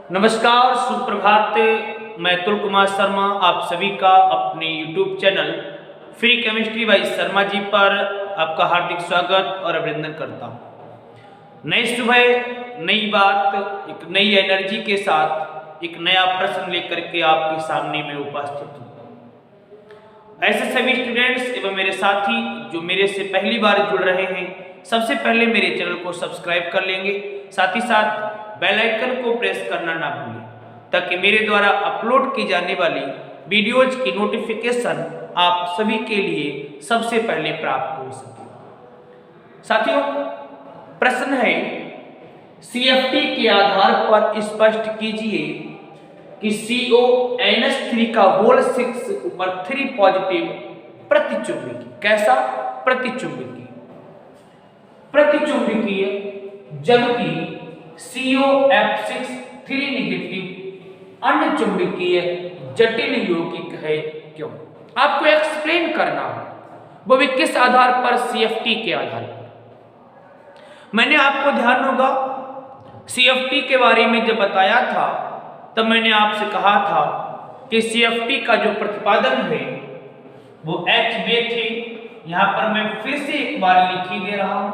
नमस्कार, सुप्रभात। मैं अतुल कुमार शर्मा आप सभी का अपने YouTube channel free chemistry by Sharma ji पर आपका हार्दिक स्वागत और अभिनंदन करता हूँ। नई सुबह, नई बात, एक नई एनर्जी के साथ एक नया प्रश्न लेकर के आपके सामने में उपस्थित हूँ। ऐसे सभी स्टूडेंट्स एवं मेरे साथी जो मेरे से पहली बार जुड़ रहे हैं, सबसे पहले मेरे चैनल को सब्सक्राइब कर लेंगे, साथ ही साथ बेल आइकन को प्रेस करना ना भूलें, ताकि मेरे द्वारा अपलोड की जाने वाली वीडियोज की नोटिफिकेशन आप सभी के लिए सबसे पहले प्राप्त हो सके। साथियों, प्रश्न है, CFT के आधार पर स्पष्ट कीजिए कि CONH3 का होल 6 ऊपर 3 पॉजिटिव प्रतिचुंबकीय। कैसा? प्रतिचुंबकीय, जबकि COF6 3 नेगेटिव अन्य चुंबकीय जटिल यौगिक है। क्यों? आपको एक्सप्लेन करना है, वो भी किस आधार पर? CFT के आधार पर। मैंने आपको ध्यान होगा CFT के बारे में जब बताया था तब मैंने आपसे कहा था कि CFT का जो प्रतिपादन है वो HBA थे। यहां पर मैं फिर से एक बार लिख ही दे रहा हूं,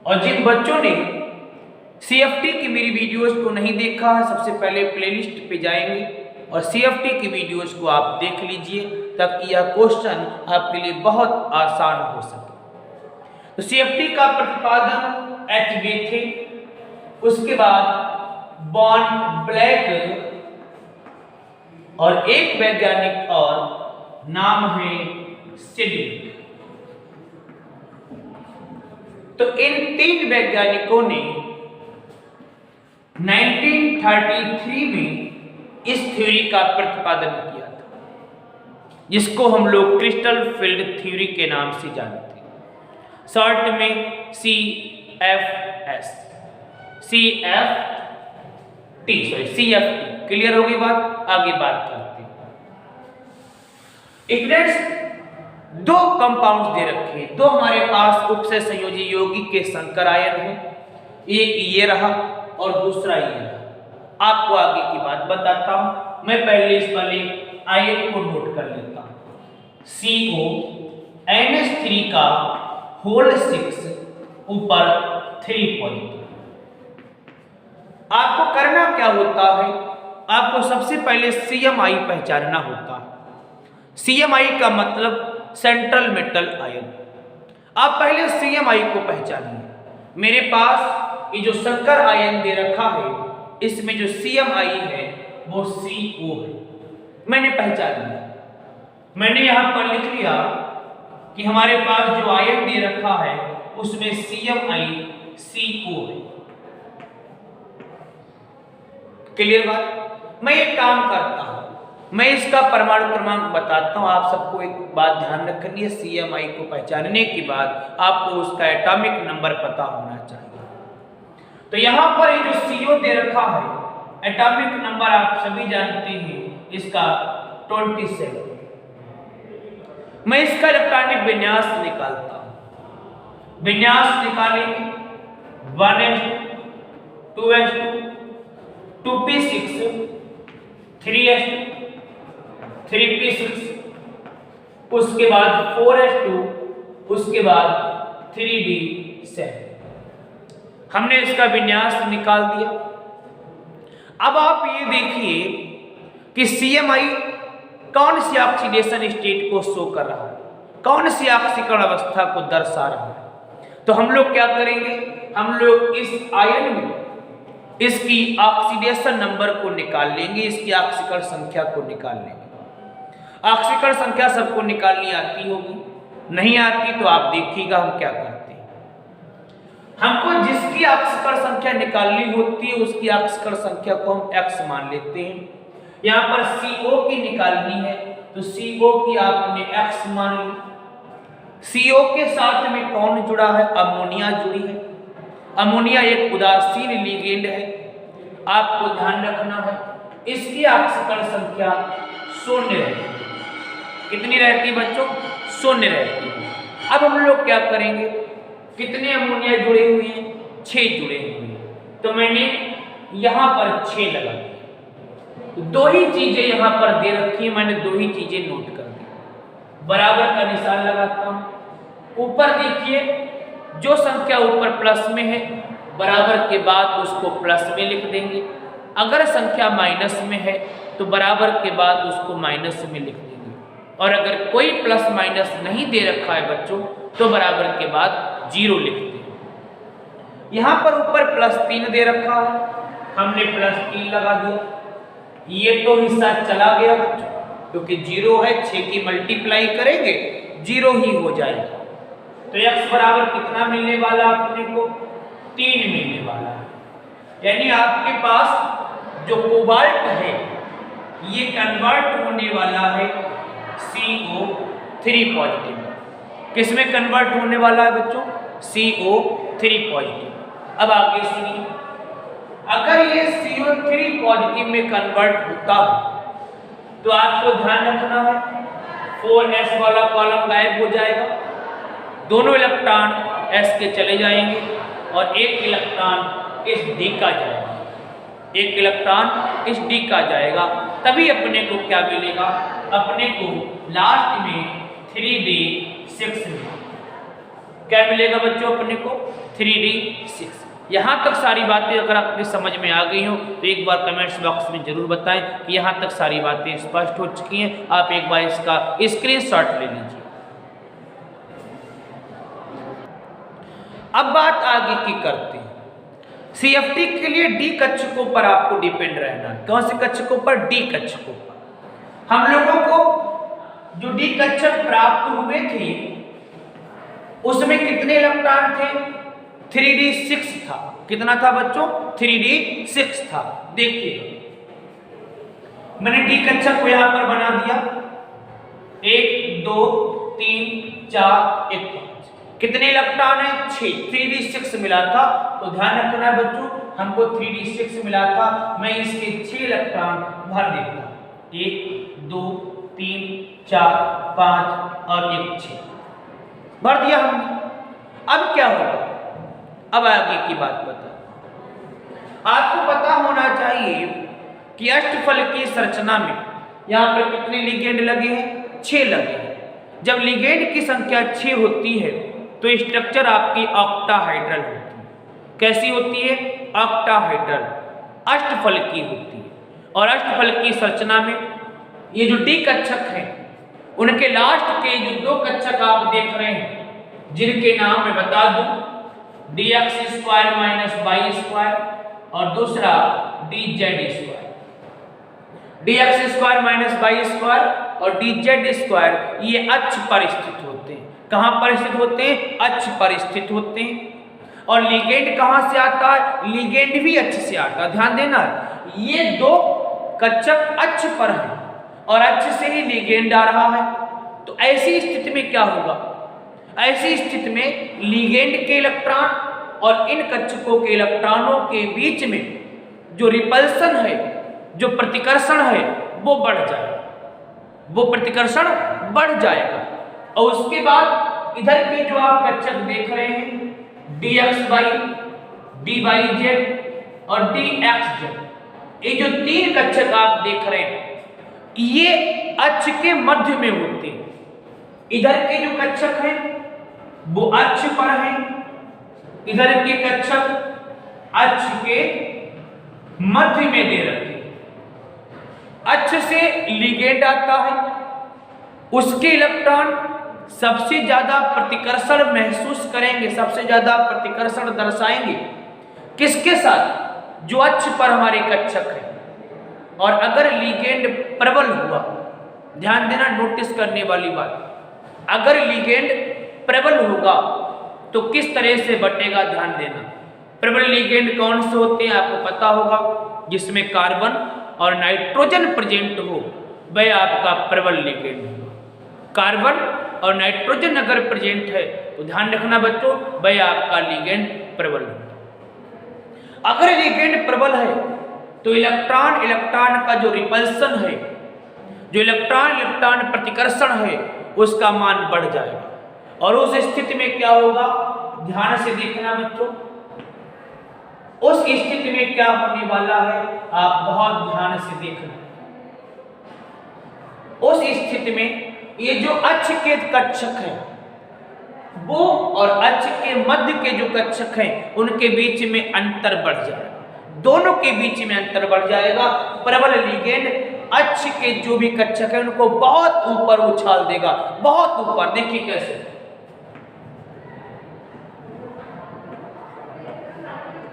और जिन बच्चों ने CFT की मेरी वीडियोस को नहीं देखा है, सबसे पहले प्लेलिस्ट पे जाएंगे और CFT की वीडियोस को आप देख लीजिए, ताकि यह क्वेश्चन आपके लिए बहुत आसान हो सके। तो CFT का प्रतिपादन HBA थे, उसके बाद बॉन्ड ब्लैक और एक वैज्ञानिक और नाम है सिडविक। तो इन 3 वैज्ञानिकों ने 1933 में इस थ्योरी का प्रतिपादन किया था, जिसको हम लोग क्रिस्टल फील्ड थ्योरी के नाम से जानते हैं, शॉर्ट में CFT। क्लियर हो गई बात? आगे बात करते हैं। स्टूडेंट्स, 2 कंपाउंड्स दे रखे हैं, 2 हमारे पास उपसे संयोजी यौगिक के संकर आयन हैं, एक ये रहा और दूसरा ये रहा। आपको आगे की बात बताता हूं, मैं पहले इस वाले आयन को नोट कर लेता हूं। CONH3 का होल 6 ऊपर 3 पॉजिटिव। आपको करना क्या होता है? आपको सबसे पहले CMI पहचानना होता है। CMI का मतलब सेंट्रल मेटल आयन। आप पहले CMI को पहचानिए। मेरे पास ये जो संकर आयन दे रखा है, इसमें जो CMI है वो CO है। मैंने पहचान लिया। मैंने यहां पर लिख लिया कि हमारे पास जो आयन दे रखा है उसमें CMI CO है। क्लियर बात? मैं एक काम करता हूं, मैं इसका परमाणु क्रमांक बताता हूं। आप सबको एक बात ध्यान रखनी है, CMI को पहचानने के बाद आपको उसका एटॉमिक नंबर पता होना चाहिए। तो यहां पर ये जो CO दे रखा है, एटॉमिक नंबर आप सभी जानते हैं इसका 27। मैं इसका इलेक्ट्रॉनिक विन्यास निकालता हूं। विन्यास निकालेंगे 1s2 2s2 2p6 3s2 3p6, उसके बाद 4s2, उसके बाद 3d7। हमने इसका विन्यास निकाल दिया। अब आप ये देखिए कि CMI कौन सी ऑक्सीडेशन स्टेट को शो कर रहा है, कौन सी ऑक्सीकरण अवस्था को दर्शा रहा है। तो हम लोग क्या करेंगे? हम लोग इस आयन में इसकी ऑक्सीडेशन नंबर को निकाल लेंगे, इसकी ऑक्सीकरण संख्या को निकाल लेंगे। ऑक्सीकरण संख्या सबको निकालनी आती होगी, नहीं आती तो आप देखिएगा हम क्या करते हैं। हमको जिसकी ऑक्सीकरण संख्या निकालनी होती है उसकी ऑक्सीकरण संख्या को हम x मान लेते हैं। यहां पर CO की निकालनी है तो CO की आपने x मान ली। CO के साथ में कौन जुड़ा है? अमोनिया जुड़ी है। अमोनिया एक उदासीन लिगेंड है, आपको ध्यान रखना है। इसकी ऑक्सीकरण संख्या 0 रहती है। कितनी रहती है बच्चों? 0 रहती है। अब हम लोग क्या करेंगे? कितने अमोनिया जुड़े हुए हैं? 6 जुड़े हुए हैं। तो मैंने यहां पर 6 लगा दिया। दो ही चीजें यहां पर दे रखी है, मैंने दो ही चीजें नोट कर दी। बराबर का निशान लगाता हूं। ऊपर देखिए, जो संख्या ऊपर प्लस में है बराबर के बाद उसको प्लस में लिख देंगे। अगर संख्या माइनस में है तो बराबर के बाद उसको माइनस में लिख देंगे। और अगर कोई प्लस माइनस नहीं दे रखा है बच्चों तो बराबर के बाद 0 लिख देंगे। यहां पर ऊपर +3 दे रखा है, हमने +3 लगा दिया। ये तो हिस्सा चला गया बच्चों, क्योंकि 0 है, 6 की मल्टीप्लाई करेंगे 0 ही हो जाएगा। तो x बराबर कितना मिलने वाला अपने को? 3 मिलने वाला है। यानी आपके पास जो कोबाल्ट है ये कन्वर्ट होने वाला है CO3 पॉजिटिव। किस में कन्वर्ट होने वाला है बच्चों? CO3 positive. अब आगे सुनिए, अगर ये CO3 पॉजिटिव में कन्वर्ट होता है तो आपको ध्यान रखना है 4s वाला कॉलम गायब हो जाएगा, दोनों इलेक्ट्रॉन s के चले जाएंगे और एक इलेक्ट्रॉन इस d का जाएगा, एक इलेक्ट्रॉन इस d का जाएगा। तभी अपने को क्या मिलेगा? अपने को लास्ट में 3d6 क्या मिलेगा बच्चों? अपने को 3d6। यहाँ तक सारी बातें अगर आपकी समझ में आ गई हो तो एक बार कमेंट्स बॉक्स में जरूर बताएं कि यहाँ तक सारी बातें स्पष्ट हो चुकी हैं। आप एक बार इसका स्क्रीनशॉट ले लीजिए। अब बात आगे की करते हैं। CFT के लिए D कक्षकों पर आपको डिपेंड रहना है। कौन से कक्षकों पर? D कक्षकों पर। हम लोगों को जो D कक्षक प्राप्त हुए थे उसमें कितने इलेक्ट्रॉन थे? 3d6 था। कितना था बच्चों? 3d6 था। देखिए मैंने D कक्षक को यहां पर बना दिया, 1 2 3 4 1 5। कितने इलेक्ट्रॉन है? 6। 3d6 मिला था, तो ध्यान रखना बच्चों हमको 3d6 मिला था। मैं इसके 6 इलेक्ट्रॉन भर देता, 1 2 3 4 5 और 1 6 भर दिया हमने। अब क्या होगा? अब आगे की बात बता। आपको पता होना चाहिए कि अष्टफल की संरचना में यहां पर कितने लिगेंड लगे हैं? 6 लगे हैं। जब लिगेंड की संख्या 6 होती है तो स्ट्रक्चर आपकी ऑक्टाहाइड्रल होती है। कैसी होती है? ऑक्टाहाइड्रल, अष्टफल की होती है। और अष्टफल की संरचना में ये जो D कक्षक हैं उनके लास्ट के जो 2 कक्षक आप देख रहे हैं जिनके नाम मैं बता दूं, dx² - y² और दूसरा dz²। dx² - y² और dz² ये अक्ष पर स्थित होते हैं। कहां पर स्थित होते हैं? अक्ष पर स्थित होते हैं। और लिगेंड कहां से आता है? लिगेंड भी अक्ष से आता है। ध्यान देना, ये 2 कक्षक अक्ष पर हैं और अक्ष से ही लिगेंड आ रहा है। तो ऐसी स्थिति में क्या होगा? ऐसी स्थिति में लिगेंड के इलेक्ट्रॉन और इन कक्षकों के इलेक्ट्रॉनों के बीच में जो रिपल्सन है, जो प्रतिकर्षण है वो बढ़ जाएगा, वो प्रतिकर्षण बढ़ जाएगा। और उसके बाद इधर के जो आप कक्षक देख रहे हैं dxy, dyz और dxz, ये जो 3 कक्षक आप देख रहे हैं ये अक्ष के मध्य में होते हैं। इधर के जो कक्षक हैं वो अक्ष पर हैं, इधर के कक्षक अक्ष के मध्य में दे रखे। अक्ष से लिगेंड आता है, उसके इलेक्ट्रॉन सबसे ज्यादा प्रतिकर्षण महसूस करेंगे, सबसे ज्यादा प्रतिकर्षण दर्शाएंगे किसके साथ? जो अक्ष पर हमारे कक्षक है। और अगर लिगेंड प्रबल हुआ, ध्यान देना नोटिस करने वाली बात, अगर लिगेंड प्रबल होगा तो किस तरह से बटेगा? ध्यान देना। प्रबल लिगेंड कौन से होते हैं आपको पता होगा? जिसमें कार्बन और नाइट्रोजन प्रेजेंट हो वह आपका प्रबल लिगेंड होगा। कार्बन और नाइट्रोजन अगर प्रेजेंट है तो ध्यान रखना बच्चों वह आपका लिगेंड प्रबल होगा। अगर लिगेंड प्रबल है तो इलेक्ट्रॉन का जो रिपल्सन है, जो इलेक्ट्रॉन प्रतिकर्षण है उसका मान बढ़ जाएगा। और उस स्थिति में क्या होगा? ध्यान से देखना बच्चों, उस स्थिति में क्या होने वाला है आप बहुत ध्यान से देखना। उस स्थिति में ये जो अक्ष के कक्षक है वो और अक्ष के मध्य के जो कक्षक हैं उनके बीच में अंतर बढ़ जाएगा, दोनों के बीच में अंतर बढ़ जाएगा। प्रबल लिगेंड अक्ष के जो भी कक्षक है उनको बहुत ऊपर उछाल देगा, बहुत ऊपर। देखिए कैसे,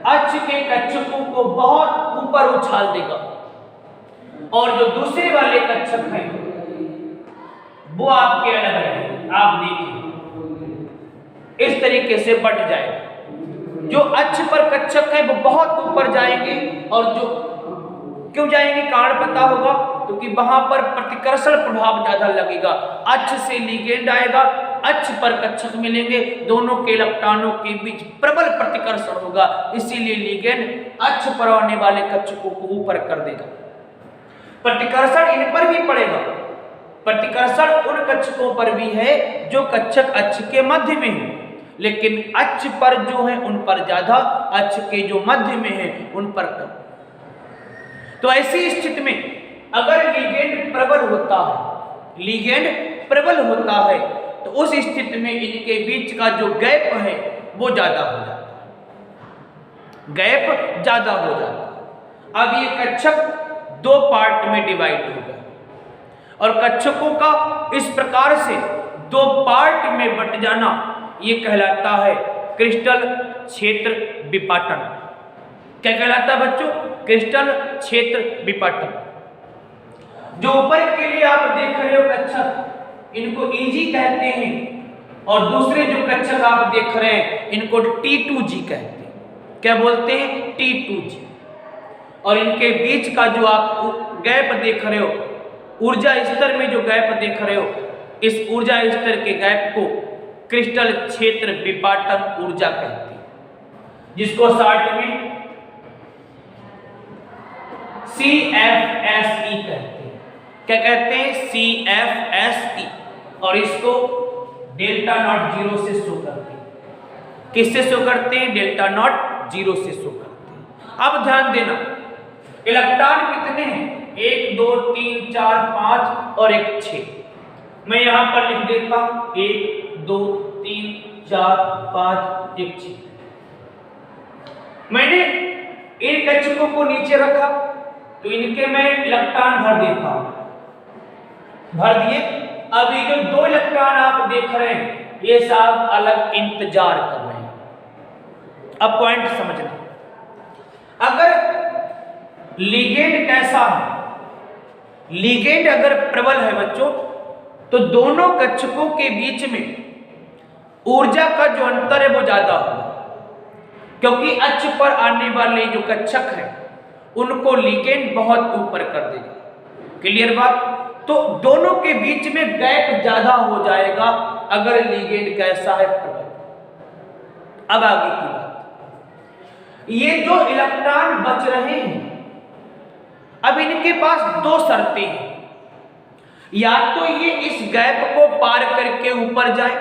अक्ष के कक्षकों को बहुत ऊपर उछाल देगा और जो दूसरे वाले कक्षक हैं वो आपके अलग रहेंगे। आप देखिए इस तरीके से बढ़ जाएगा। जो अक्ष पर कक्षक है वो बहुत ऊपर जाएंगे और जो क्यों जाएंगे कारण पता होगा, क्योंकि वहां पर प्रतिकर्षण प्रभाव ज्यादा लगेगा। अक्ष से लिगेंड आएगा, अक्ष पर कक्षक मिलेंगे, दोनों के इलेक्ट्रॉनों के बीच प्रबल प्रतिकर्षण होगा, इसीलिए लिगेंड अक्ष पर आने वाले कक्षकों को ऊपर कर देगा। प्रतिकर्षण इन पर भी पड़ेगा, प्रतिकर्षण उन कक्षकों पर भी है जो कक्षक अक्ष के मध्य में है, लेकिन अक्ष पर जो है उन पर ज्यादा, अक्ष के जो मध्य में है उन पर कम। तो ऐसी स्थिति में अगर लिगेंड प्रबल होता है, लिगेंड प्रबल होता है तो उस स्थिति में इनके बीच का जो गैप है वो ज्यादा हो जाता है, गैप ज्यादा हो जाता है। अब ये कक्षक दो पार्ट में डिवाइड हो गए और कक्षकों का इस प्रकार से दो पार्ट में बट जाना ये कहलाता है क्रिस्टल क्षेत्र विपाटन। क्या कहलाता है बच्चों? क्रिस्टल क्षेत्र विपाटन। जो ऊपर के लिए आप देख रहे हो कक्षक इनको Eg कहते हैं और दूसरे जो कक्षक आप देख रहे हैं इनको T2G कहते हैं। क्या बोलते हैं? T2G। और इनके बीच का जो आप गैप देख रहे हो, ऊर्जा स्तर में जो गैप देख रहे हो, इस ऊर्जा स्तर के गैप को क्रिस्टल क्षेत्र विपाटन ऊर्जा कहते हैं, जिसको शॉर्ट में CFSE कहते हैं। क्या कहते हैं? CFSE। और इसको डेल्टा नॉट जीरो से शो करते हैं। किससे शो करते हैं? डेल्टा नॉट जीरो से शो करते हैं। अब ध्यान देना, इलेक्ट्रॉन कितने हैं? 1 2 3 4 5 और 1 6। मैं यहां पर लिख देता हूं 1 2 3 4 5 1 6। मैंने इन कक्षकों को नीचे रखा तो इनके मैं इलेक्ट्रॉन भर देता हूं, भर दिए। अब ये जो दो इलेक्ट्रॉन आप देख रहे हैं ये सब अलग इंतजार कर रहे हैं। अब पॉइंट समझना, अगर लिगेंड कैसा है, लिगेंड अगर प्रबल है बच्चों तो दोनों कक्षकों के बीच में ऊर्जा का जो अंतर है वो ज्यादा होगा, क्योंकि अक्ष पर आने वाले जो कक्षक हैं उनको लिगेंड बहुत ऊपर कर देगा। क्लियर बात? तो दोनों के बीच में गैप ज्यादा हो जाएगा अगर लिगेंड कैसा है, प्रबल। अब आगे की बात, ये जो इलेक्ट्रॉन बच रहे हैं अब इनके पास दो शर्तें हैं, या तो ये इस गैप को पार करके ऊपर जाए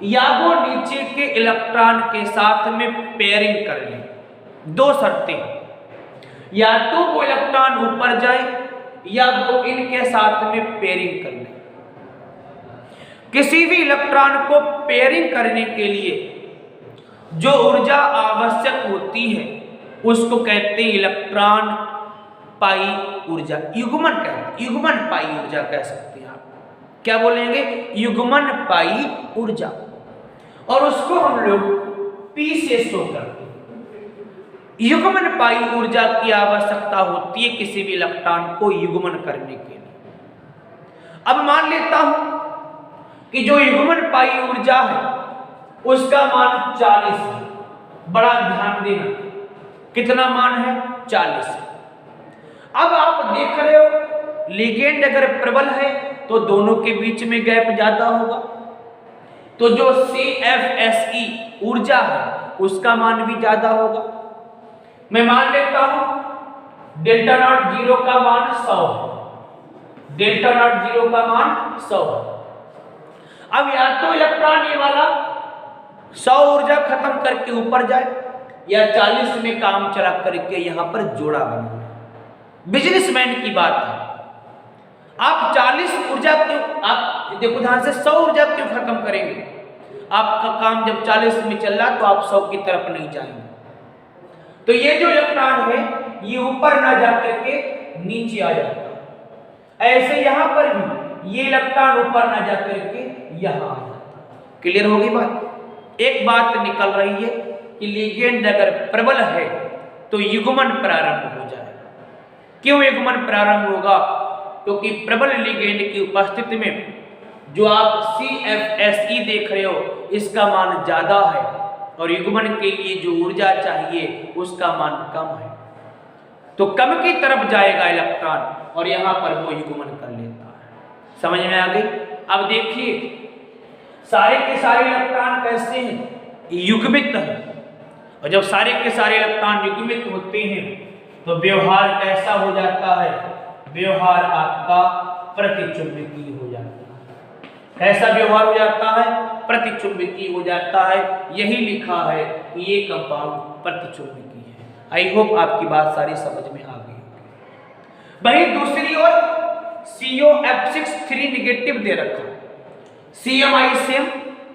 या वो नीचे के इलेक्ट्रॉन के साथ में पेयरिंग कर ले। दो शर्तें, या तो वो इलेक्ट्रॉन ऊपर जाए या वो इनके साथ में पेयरिंग कर ले। किसी भी इलेक्ट्रॉन को पेयरिंग करने के लिए जो ऊर्जा आवश्यक होती है उसको कहते हैं इलेक्ट्रॉन पाई ऊर्जा, युग्मन कहते हैं, युग्मन पाई ऊर्जा कह सकते हैं आप। क्या बोलेंगे? युग्मन पाई ऊर्जा। और उसको हम लोग P से शो करते हैं। युग्मन पाई ऊर्जा की आवश्यकता होती है किसी भी इलेक्ट्रॉन को युग्मन करने के लिए। अब मान लेता हूं कि जो युग्मन पाई ऊर्जा है उसका मान 40 है। बड़ा ध्यान देना, कितना मान है? 40 है। अब आप देख रहे हो लिगेंड अगर प्रबल है तो दोनों के बीच में गैप ज्यादा होगा, तो जो CFSE ऊर्जा है उसका मान भी ज्यादा होगा। मैं मान लेता हूं डेल्टा नॉट जीरो का मान 100 है, डेल्टा नॉट जीरो का मान 100 है। अब या तो इलेक्ट्रॉन ये वाला 100 ऊर्जा खत्म करके ऊपर जाए या 40 में काम चला करके यहाँ पर जोड़ा बनाना। बिजनेसमैन की बात है, आप 40 ऊर्जा क्यों, आप देखो ध्यान से, 100 ऊर्जा क्यों खत्म करेंगे? आपका काम जब 40 में चल रहा तो आप 100 की तरफ नहीं जाएंगे। तो ये जो इलेक्ट्रॉन है ये ऊपर ना जाकर के नीचे आ जाता है। ऐसे यहां पर भी ये इलेक्ट्रॉन ऊपर ना जाकर के यहां आ जाता है। क्लियर होगी बात? एक बात निकल रही है कि लिगेंड अगर प्रबल है तो युग्मन प्रारंभ हो जाएगा। क्यों युग्मन प्रारंभ होगा? क्योंकि प्रबल लिगेंड की उपस्थिति में जो आप CFSE देख रहे हो इसका मान ज्यादा है और युग्मन के लिए जो ऊर्जा चाहिए उसका मान कम है, तो कम की तरफ जाएगा इलेक्ट्रॉन और यहां पर वो युग्मन कर लेता है। समझ में आ गई? अब देखिए सारे के सारे इलेक्ट्रॉन कैसे हैं? युग्मित है, और जब सारे के सारे इलेक्ट्रॉन युग्मित होते हैं तो व्यवहार कैसा हो जाता है? व्यवहार आपका प्रतिचुंबकीय हो जाता है। कैसा व्यवहार हो जाता है? प्रतिचुंबकीय हो जाता है। यही लिखा है कि ये कंपाउंड प्रतिचुंबकीय है। आई होप आपकी बात सारी समझ में आ गई होगी। वहीं दूसरी ओर COF6 3 निगेटिव दे रखा, CMI सेम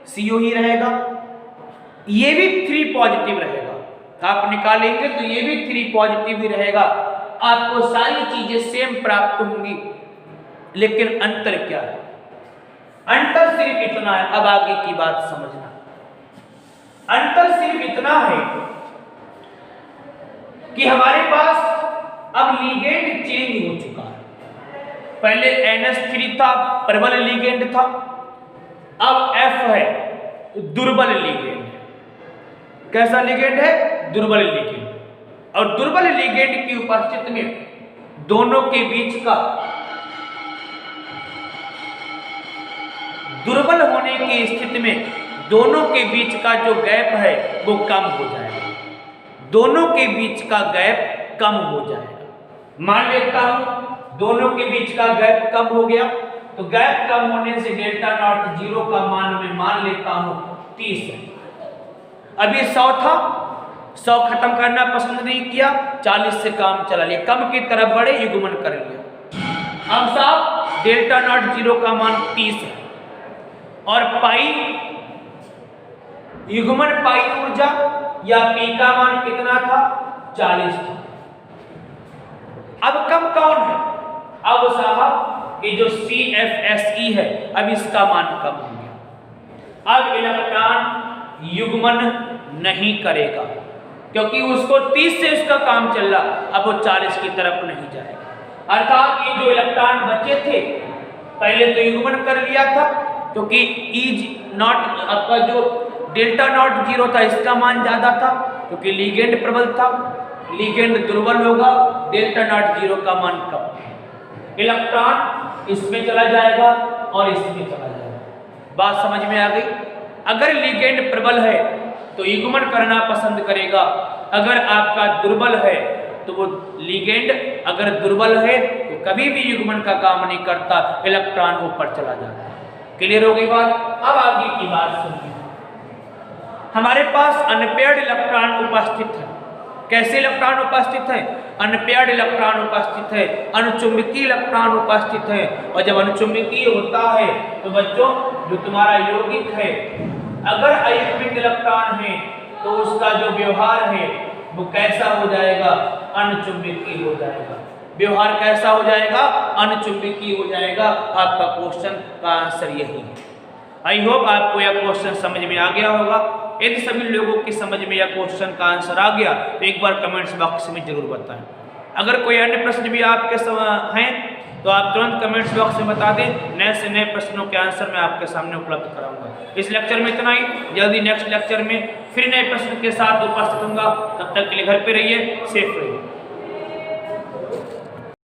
CO ही रहेगा, ये भी 3 पॉजिटिव रहेगा। आप निकालेंगे तो ये भी 3 पॉजिटिव ही रहेगा। आपको सारी चीजें सेम प्राप्त होंगी, लेकिन अंतर क्या है? अंतर सिर्फ इतना है, अब आगे की बात समझना। अंतर सिर्फ इतना है कि हमारे पास अब लिगेंड चेंज हो चुका है। पहले NH3 था, प्रबल लिगेंड था, अब F है, दुर्बल लिगेंड। कैसा लिगेंड है? दुर्बल लिगेंड। और दुर्बल लिगेंड की उपस्थिति में दोनों के बीच का, दुर्बल होने की स्थिति में दोनों के बीच का जो गैप है वो कम हो जाएगा। दोनों के बीच का गैप कम हो जाएगा। मान लेता हूं दोनों के बीच का गैप कम हो गया, तो गैप कम होने से डेल्टा नॉट 0 का मान मैं मान लेता हूं 30 है। अभी 100 था, 100 खत्म करना पसंद नहीं किया, 40 से काम चला लिया, कम की तरफ बढ़े, युग्मन कर लिया। अब साहब डेल्टा नॉट 0 का मान 30 है और पाई युग्मन पाई ऊर्जा या P का मान कितना था? 40 था। अब कम कौन है? अब साहब ये जो CFSE है, अब इसका मान कम हो गया। अब इलेक्ट्रॉन युग्मन नहीं करेगा क्योंकि उसको 30 से उसका काम चल रहा, अब वो 40 की तरफ नहीं जाएगा। अर्थात ये जो इलेक्ट्रॉन बचे थे पहले तो युग्मन कर लिया था, क्योंकि E नॉट आपका जो डेल्टा नॉट 0 था इसका मान ज्यादा था, क्योंकि लिगेंड प्रबल था, लिगेंड दुर्बल होगा, डेल्टा नॉट 0 का मान कम। इलेक्ट्रॉन इसमें चला जाएगा और इसमें चला जाएगा। बात समझ में आ गई? अगर लिगेंड प्रबल है तो युग्मन करना पसंद करेगा, अगर आपका दुर्बल है तो वो लिगेंड अगर दुर्बल है तो कभी भी युग्मन का काम नहीं करता, इलेक्ट्रॉन ऊपर चला जाता है। क्लियर हो गई बात? अब आगे की बात सुनिए। हमारे पास अनपेयर्ड इलेक्ट्रॉन उपस्थित है। कैसे इलेक्ट्रॉन उपस्थित है? अनपेयर्ड इलेक्ट्रॉन उपस्थित है, अनुचुंबकीय इलेक्ट्रॉन उपस्थित है। और जब अनुचुंबकीय होता है तो बच्चों जो तुम्हारा यौगिक है, अगर अयुग्मित इलेक्ट्रॉन है तो उसका जो व्यवहार है वो कैसा हो जाएगा? अनुचुंबकीय हो जाएगा। व्यवहार कैसा हो जाएगा? अनुचुंबकीय हो जाएगा। आपका क्वेश्चन का आंसर यही है। आई होप आपको यह क्वेश्चन समझ में आ गया होगा। यदि सभी लोगों की समझ में यह क्वेश्चन का आंसर आ गया तो एक बार कमेंट्स बॉक्स में जरूर बताएं। अगर कोई अन्य प्रश्न भी आपके हैं तो आप तुरंत कमेंट्स बॉक्स में बता दें। नए से नए प्रश्नों के आंसर मैं आपके सामने उपलब्ध कराऊंगा। इस लेक्चर में इतना ही। जल्दी नेक्स्ट लेक्चर में फिर नए प्रश्न के साथ उपस्थित होऊंगा। तब तक के लिए घर पे रहिए, सेफ रहिए।